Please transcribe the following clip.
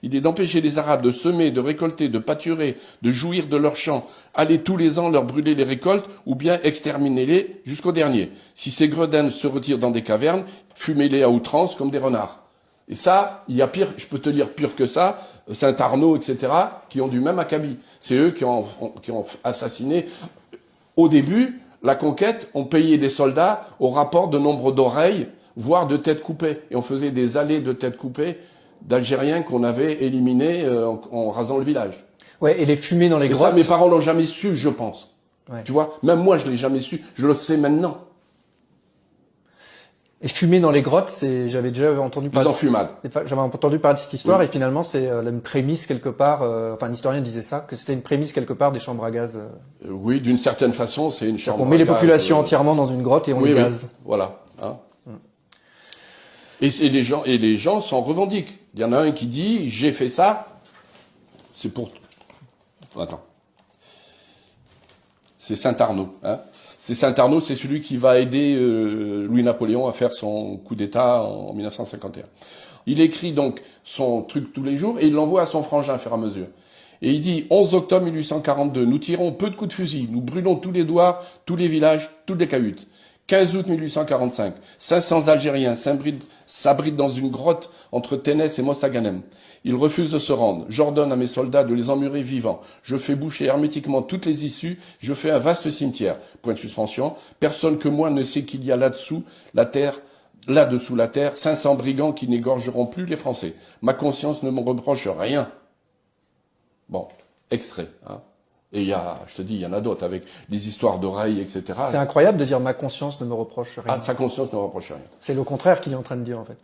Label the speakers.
Speaker 1: Il est d'empêcher les Arabes de semer, de récolter, de pâturer, de jouir de leurs champs, aller tous les ans leur brûler les récoltes, ou bien exterminer-les jusqu'au dernier. Si ces gredins se retirent dans des cavernes, fumez-les à outrance comme des renards. Et ça, il y a pire, je peux te lire pire que ça, Saint-Arnaud, etc., qui ont du même acabit. C'est eux qui ont assassiné. Au début, la conquête, on payait des soldats au rapport de nombre d'oreilles, voire de têtes coupées. Et on faisait des allées de têtes coupées d'Algériens qu'on avait éliminés en rasant le village.
Speaker 2: Ouais, et les fumées dans les grottes.
Speaker 1: Ça, mes parents l'ont jamais su, je pense.
Speaker 2: Ouais.
Speaker 1: Tu vois, même moi, je l'ai jamais su. Je le sais maintenant.
Speaker 2: Et fumer dans les grottes, j'avais déjà entendu parler.
Speaker 1: Les enfumades.
Speaker 2: J'avais entendu parler de cette histoire,
Speaker 1: oui.
Speaker 2: Et finalement, c'est une prémisse quelque part, enfin, un historien disait ça, que c'était une prémisse quelque part des chambres à gaz.
Speaker 1: Oui, d'une certaine façon, c'est une chambre à gaz.
Speaker 2: On met les populations entièrement dans une grotte et on les gaze.
Speaker 1: Oui, voilà. Hein. Et les gens s'en revendiquent. Il y en a un qui dit, j'ai fait ça, c'est pour... Attends. C'est Saint-Arnaud, hein. C'est Saint-Arnaud, c'est celui qui va aider Louis-Napoléon à faire son coup d'État en 1951. Il écrit donc son truc tous les jours et il l'envoie à son frangin au fur et à mesure. Et il dit, 11 octobre 1842, nous tirons peu de coups de fusil, nous brûlons tous les douars, tous les villages, toutes les cahutes. 15 août 1845, 500 Algériens s'abritent dans une grotte entre Ténès et Mostaganem. Ils refusent de se rendre. J'ordonne à mes soldats de les emmurer vivants. Je fais boucher hermétiquement toutes les issues. Je fais un vaste cimetière. Point de suspension. Personne que moi ne sait qu'il y a là-dessous la terre, 500 brigands qui n'égorgeront plus les Français. Ma conscience ne me reproche rien. Bon, extrait, hein. Et il y a, je te dis, il y en a d'autres, avec les histoires d'oreilles, etc.
Speaker 2: C'est incroyable de dire ma conscience ne me reproche rien.
Speaker 1: Ah, sa conscience ne me reproche rien.
Speaker 2: C'est le contraire qu'il est en train de dire, en fait.